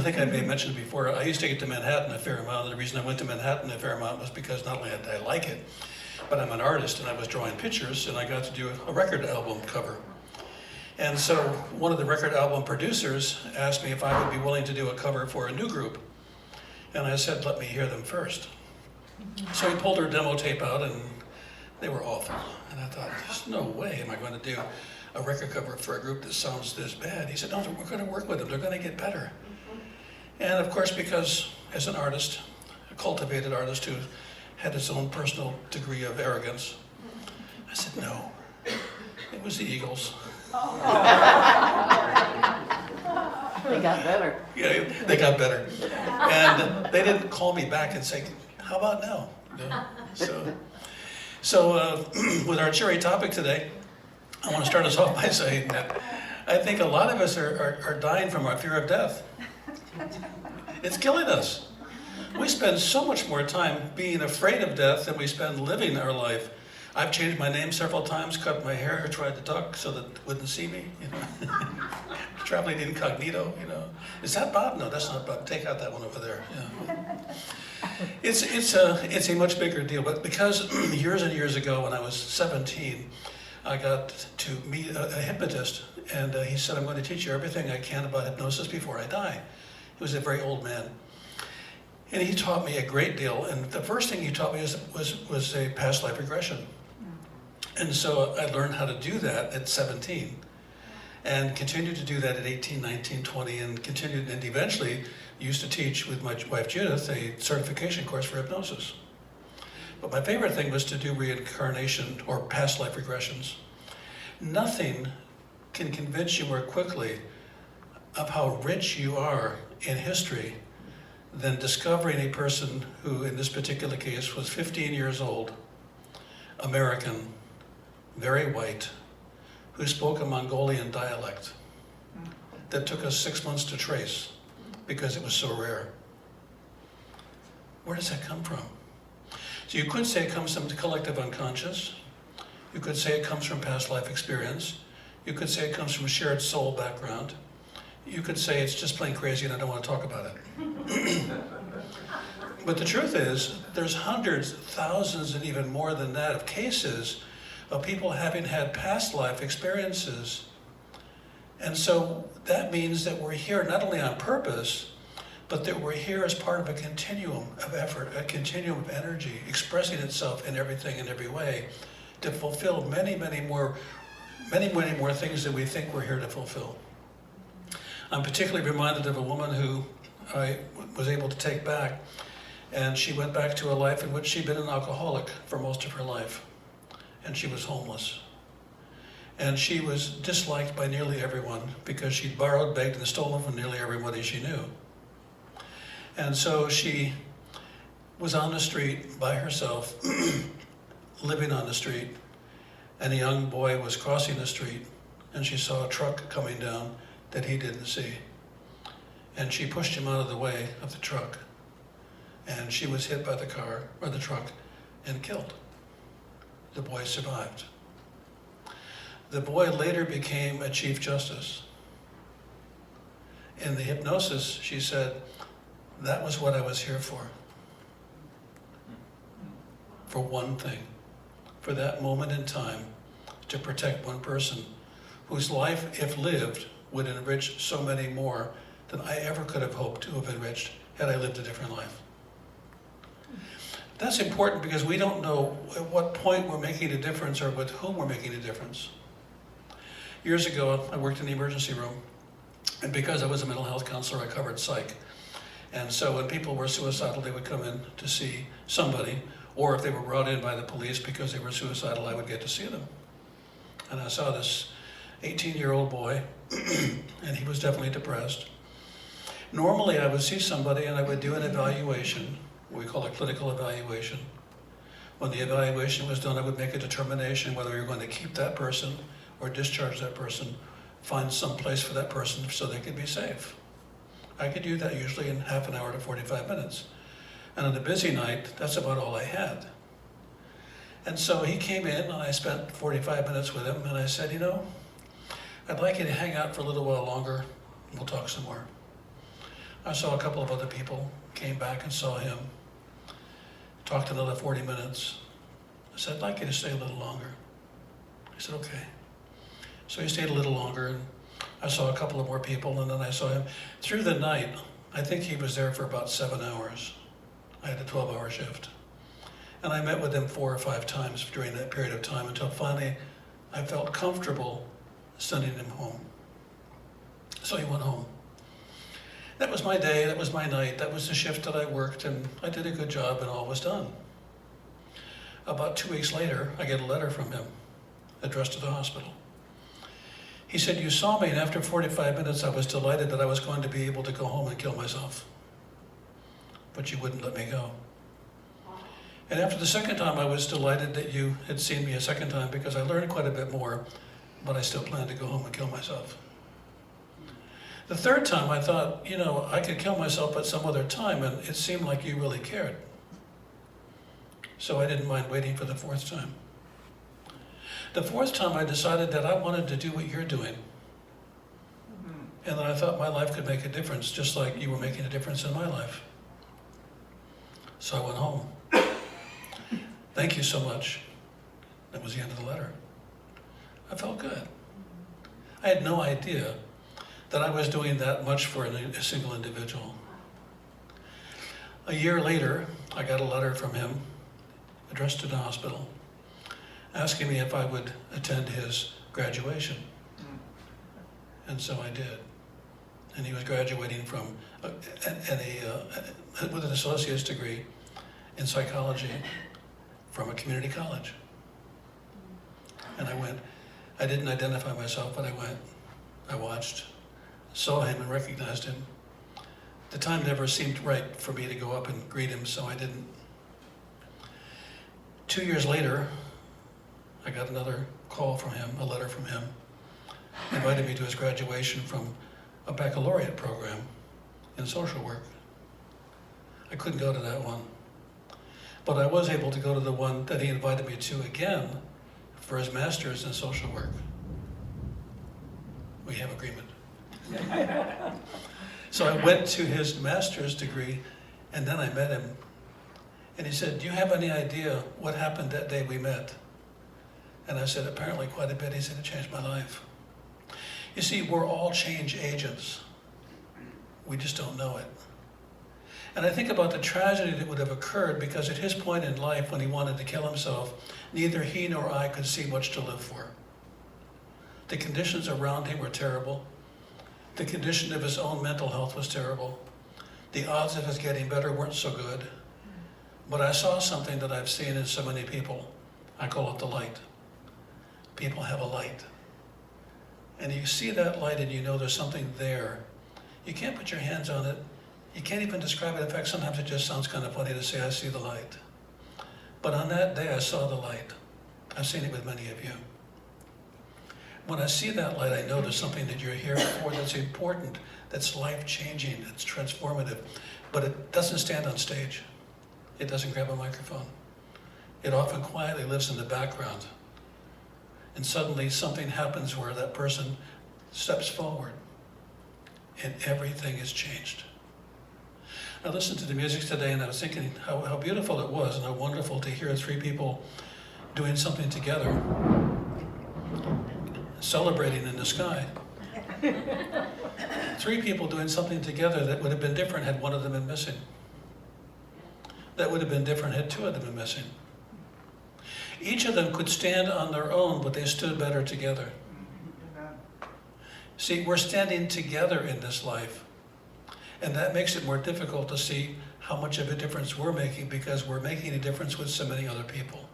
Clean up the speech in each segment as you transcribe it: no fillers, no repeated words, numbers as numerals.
think I may have mentioned it before, I used to get to Manhattan a fair amount, and the reason I went to Manhattan a fair amount was because not only did I like it, but I'm an artist and I was drawing pictures, and I got to do a record album cover. And so one of the record album producers asked me if I would be willing to do a cover for a new group. And I said, let me hear them first. So he pulled her demo tape out, and they were awful. And I thought, there's no way am I going to do a record cover for a group that sounds this bad. He said, no, we're going to work with them. They're going to get better. And of course, because as an artist, a cultivated artist who had his own personal degree of arrogance, I said, no, it was the Eagles. They got better. Yeah, they got better. And they didn't call me back and say, how about now? You know? So with our cherry topic today, I want to start us off by saying that I think a lot of us are dying from our fear of death. It's killing us. We spend so much more time being afraid of death than we spend living our life. I've changed my name several times, cut my hair, tried to duck so that it wouldn't see me, you know. Traveling incognito, you know. Is that Bob? No, that's not Bob. Take out that one over there. Yeah. It's a much bigger deal, but because years and years ago when I was 17, I got to meet a hypnotist, and he said, I'm going to teach you everything I can about hypnosis before I die. He was a very old man. And he taught me a great deal, and the first thing he taught me was a past life regression. And so I learned how to do that at 17, and continued to do that at 18, 19, 20, and continued, and eventually used to teach with my wife Judith a certification course for hypnosis. But my favorite thing was to do reincarnation or past life regressions. Nothing can convince you more quickly of how rich you are in history than discovering a person who, in this particular case, was 15 years old, American, very white, who spoke a Mongolian dialect that took us 6 months to trace because it was so rare. Where does that come from? So you could say it comes from the collective unconscious. You could say it comes from past life experience. You could say it comes from shared soul background. You could say it's just plain crazy and I don't want to talk about it. But the truth is, there's hundreds, thousands, and even more than that of cases of people having had past life experiences. And so that means that we're here not only on purpose, but that we're here as part of a continuum of effort, a continuum of energy, expressing itself in everything in every way to fulfill many, many more things than we think we're here to fulfill. I'm particularly reminded of a woman who I was able to take back, and she went back to a life in which she'd been an alcoholic for most of her life, and she was homeless. And she was disliked by nearly everyone because she'd borrowed, begged, and stolen from nearly everybody she knew. And so she was on the street by herself, living on the street, and a young boy was crossing the street, and she saw a truck coming down that he didn't see. And she pushed him out of the way of the truck, and she was hit by the car, or the truck, and killed. The boy survived. The boy later became a chief justice. In the hypnosis, she said, that was what I was here for one thing, for that moment in time, to protect one person whose life, if lived, would enrich so many more than I ever could have hoped to have enriched had I lived a different life. That's important because we don't know at what point we're making a difference or with whom we're making a difference. Years ago, I worked in the emergency room, and because I was a mental health counselor, I covered psych. And so when people were suicidal, they would come in to see somebody, or if they were brought in by the police because they were suicidal, I would get to see them. And I saw this 18-year-old boy, and he was definitely depressed. Normally, I would see somebody and I would do an evaluation, what we call a clinical evaluation. When the evaluation was done, I would make a determination whether we were going to keep that person or discharge that person, find some place for that person so they could be safe. I could do that usually in half an hour to 45 minutes. And on a busy night, that's about all I had. And so he came in and I spent 45 minutes with him and I said, you know, I'd like you to hang out for a little while longer and we'll talk some more. I saw a couple of other people, came back and saw him, talked another 40 minutes. I said, I'd like you to stay a little longer. He said, okay. So he stayed a little longer, and I saw a couple of more people, and then I saw him through the night. I think he was there for about 7 hours. I had a 12-hour shift. And I met with him 4 or 5 times during that period of time until finally I felt comfortable sending him home. So he went home. That was my day, that was my night, that was the shift that I worked, and I did a good job and all was done. About 2 weeks later, I get a letter from him addressed to the hospital. He said, you saw me, and after 45 minutes I was delighted that I was going to be able to go home and kill myself. But you wouldn't let me go. And after the second time, I was delighted that you had seen me a second time because I learned quite a bit more, but I still planned to go home and kill myself. The third time, I thought, you know, I could kill myself at some other time, and it seemed like you really cared. So I didn't mind waiting for the fourth time. The fourth time, I decided that I wanted to do what you're doing. And that I thought my life could make a difference, just like you were making a difference in my life. So I went home. Thank you so much. That was the end of the letter. I felt good. I had no idea that I was doing that much for a single individual. A year later, I got a letter from him addressed to the hospital, asking me if I would attend his graduation. And so I did. And he was graduating from with an associate's degree in psychology from a community college. And I went. I didn't identify myself, but I went. I watched, saw him and recognized him. The time never seemed right for me to go up and greet him, so I didn't. 2 years later, I got another call from him, a letter from him, invited me to his graduation from a baccalaureate program in social work. I couldn't go to that one, but I was able to go to the one that he invited me to again for his master's in social work. We have agreement. So I went to his master's degree, and then I met him. And he said, do you have any idea what happened that day we met? And I said, apparently quite a bit. He said, it changed my life. You see, we're all change agents. We just don't know it. And I think about the tragedy that would have occurred because at his point in life when he wanted to kill himself, neither he nor I could see much to live for. The conditions around him were terrible. The condition of his own mental health was terrible. The odds of his getting better weren't so good. But I saw something that I've seen in so many people. I call it the light. People have a light. And you see that light and you know there's something there. You can't put your hands on it. You can't even describe it. In fact, sometimes it just sounds kind of funny to say, I see the light. But on that day, I saw the light. I've seen it with many of you. When I see that light, I know there's something that you're here for that's important, that's life-changing, that's transformative. But it doesn't stand on stage. It doesn't grab a microphone. It often quietly lives in the background. And suddenly something happens where that person steps forward and everything is changed. I listened to the music today and I was thinking how beautiful it was and how wonderful to hear 3 people doing something together, celebrating in the sky. 3 people doing something together that would have been different had one of them been missing. That would have been different had 2 of them been missing. Each of them could stand on their own, but they stood better together. See, we're standing together in this life. And that makes it more difficult to see how much of a difference we're making because we're making a difference with so many other people.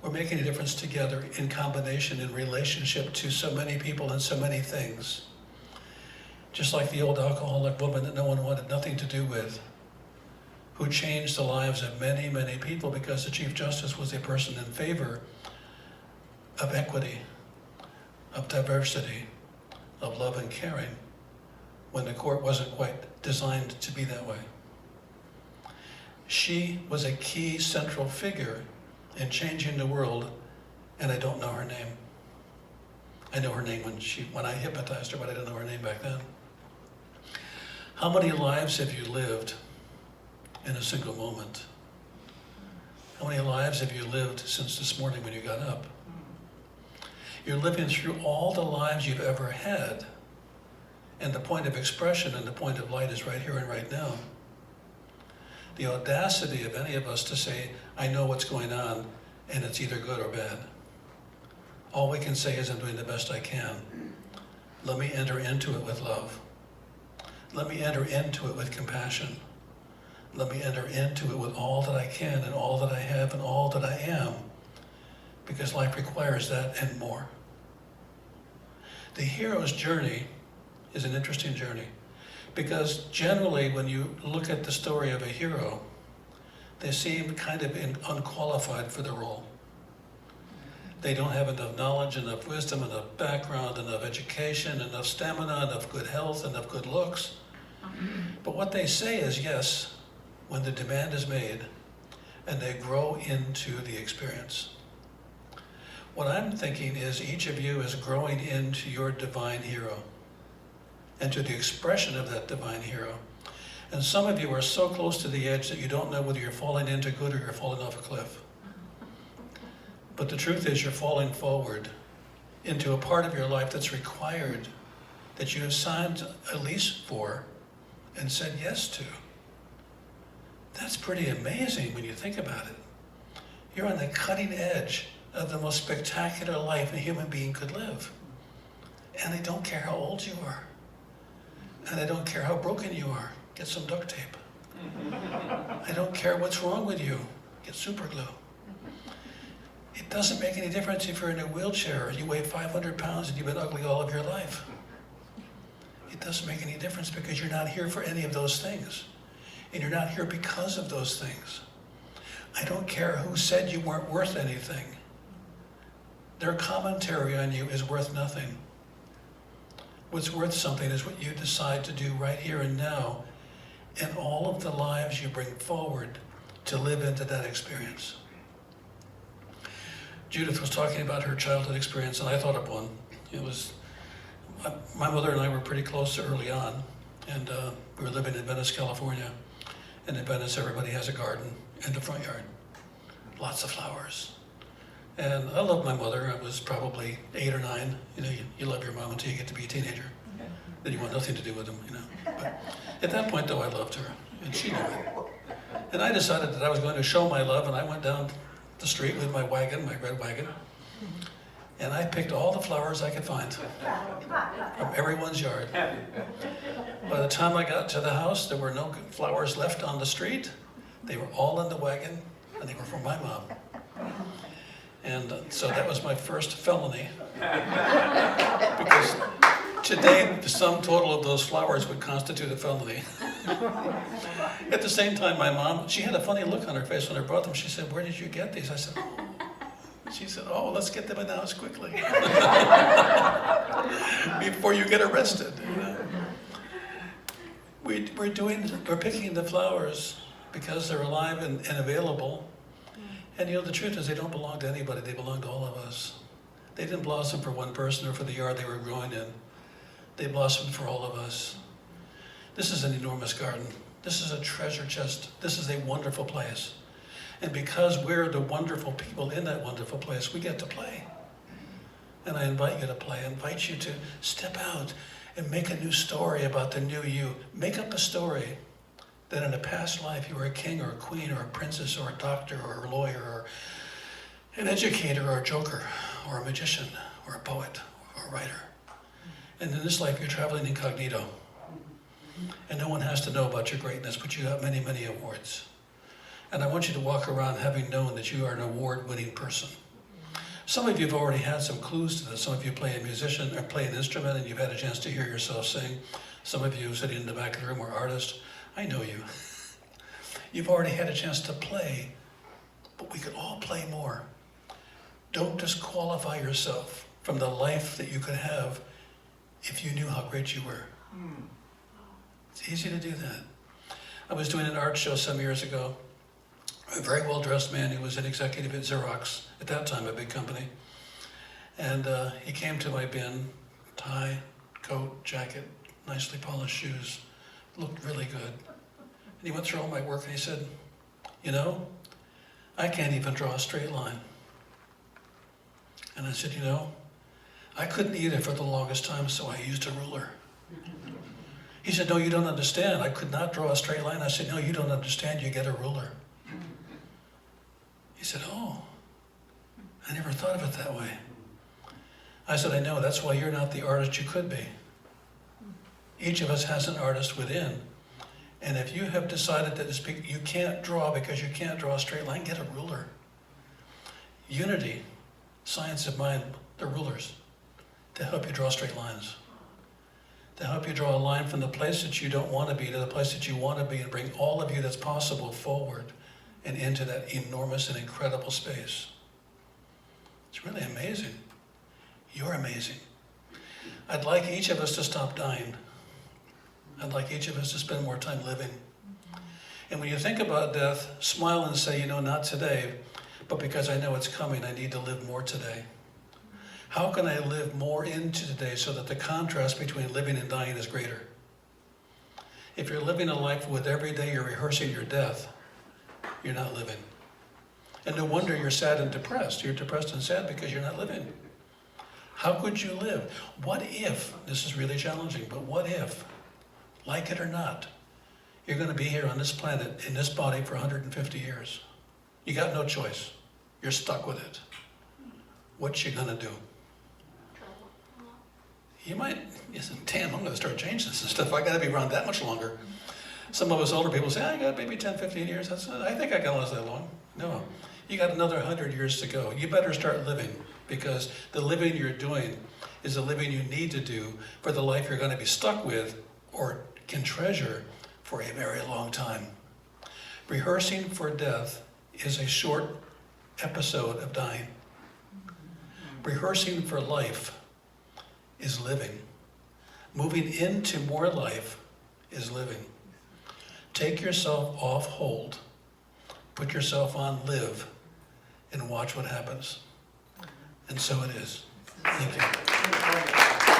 We're making a difference together in combination, in relationship to so many people and so many things. Just like the old alcoholic woman that no one wanted nothing to do with, who changed the lives of many, many people because the Chief Justice was a person in favor of equity, of diversity, of love and caring, when the court wasn't quite designed to be that way. She was a key central figure in changing the world, and I don't know her name. I know her name when I hypnotized her, but I didn't know her name back then. How many lives have you lived in a single moment? How many lives have you lived since this morning when you got up? You're living through all the lives you've ever had. And the point of expression and the point of light is right here and right now. The audacity of any of us to say, I know what's going on, and it's either good or bad. All we can say is, I'm doing the best I can. Let me enter into it with love. Let me enter into it with compassion. Let me enter into it with all that I can and all that I have and all that I am, because life requires that and more. The hero's journey is an interesting journey, because generally when you look at the story of a hero, they seem kind of unqualified for the role. They don't have enough knowledge, enough wisdom, enough background, enough education, enough stamina, enough good health, enough good looks. But what they say is yes when the demand is made and they grow into the experience. What I'm thinking is each of you is growing into your divine hero and to the expression of that divine hero. And some of you are so close to the edge that you don't know whether you're falling into good or you're falling off a cliff. But the truth is you're falling forward into a part of your life that's required, that you have signed a lease for and said yes to. That's pretty amazing when you think about it. You're on the cutting edge of the most spectacular life a human being could live. And they don't care how old you are. And they don't care how broken you are. Get some duct tape. I don't care what's wrong with you. Get super glue. It doesn't make any difference if you're in a wheelchair or you weigh 500 pounds and you've been ugly all of your life. It doesn't make any difference because you're not here for any of those things. And you're not here because of those things. I don't care who said you weren't worth anything. Their commentary on you is worth nothing. What's worth something is what you decide to do right here and now in all of the lives you bring forward to live into that experience. Judith was talking about her childhood experience, and I thought of one. It was, my mother and I were pretty close early on, and we were living in Venice, California. And in Venice, everybody has a garden and a front yard. Lots of flowers. And I loved my mother. I was probably 8 or 9. You know, you love your mom until you get to be a teenager. Then you want nothing to do with them, you know. But at that point, though, I loved her, and she knew it. And I decided that I was going to show my love, and I went down the street with my wagon, my red wagon, and I picked all the flowers I could find from everyone's yard. By the time I got to the house, there were no flowers left on the street. They were all in the wagon, and they were from my mom. And so that was my first felony. Because today, the sum total of those flowers would constitute a felony. At the same time, my mom, she had a funny look on her face when I brought them. She said, "Where did you get these?" I said, "Oh." She said, "Oh, let's get them announced quickly." Before you get arrested. You know? We're picking the flowers because they're alive and available. And you know, the truth is they don't belong to anybody, they belong to all of us. They didn't blossom for one person or for the yard they were growing in. They blossomed for all of us. This is an enormous garden. This is a treasure chest. This is a wonderful place. And because we're the wonderful people in that wonderful place, we get to play. And I invite you to play. I invite you to step out and make a new story about the new you. Make up a story that in a past life you were a king or a queen or a princess or a doctor or a lawyer or an educator or a joker or a magician or a poet or a writer. And in this life you're traveling incognito. And no one has to know about your greatness, but you have many, many awards. And I want you to walk around having known that you are an award-winning person. Some of you have already had some clues to this. Some of you play a musician or play an instrument and you've had a chance to hear yourself sing. Some of you sitting in the back of the room are artists. I know you. You've already had a chance to play, but we could all play more. Don't disqualify yourself from the life that you could have if you knew how great you were. It's easy to do that. I was doing an art show some years ago. A very well-dressed man who was an executive at Xerox, at that time a big company. And he came to my bin, tie, coat, jacket, nicely polished shoes, looked really good. And he went through all my work and he said, you know, I can't even draw a straight line. And I said, you know, I couldn't either for the longest time, so I used a ruler. He said, no, you don't understand. I could not draw a straight line. I said, no, you don't understand. You get a ruler. He said, oh, I never thought of it that way. I said, I know. That's why you're not the artist you could be. Each of us has an artist within. And if you have decided that you can't draw because you can't draw a straight line, get a ruler. Unity, science of mind, they're rulers to help you draw straight lines. To help you draw a line from the place that you don't want to be to the place that you want to be and bring all of you that's possible forward and into that enormous and incredible space. It's really amazing. You're amazing. I'd like each of us to stop dying. I'd like each of us to spend more time living. And when you think about death, smile and say, you know, not today, but because I know it's coming, I need to live more today. How can I live more into today so that the contrast between living and dying is greater? If you're living a life with every day you're rehearsing your death, you're not living. And no wonder you're sad and depressed. You're depressed and sad because you're not living. How could you live? What if, this is really challenging, but what if, like it or not, you're going to be here on this planet, in this body for 150 years? You got no choice. You're stuck with it. What you gonna do? You might, you say, damn, I'm gonna start changing this and stuff. I gotta be around that much longer. Some of us older people say, I got maybe 10, 15 years. I think I can last that long. No, you got another 100 years to go. You better start living, because the living you're doing is the living you need to do for the life you're gonna be stuck with or can treasure for a very long time. Rehearsing for death is a short episode of dying. Rehearsing for life is living. Moving into more life is living. Take yourself off hold, put yourself on live, and watch what happens. And so it is. Thank you.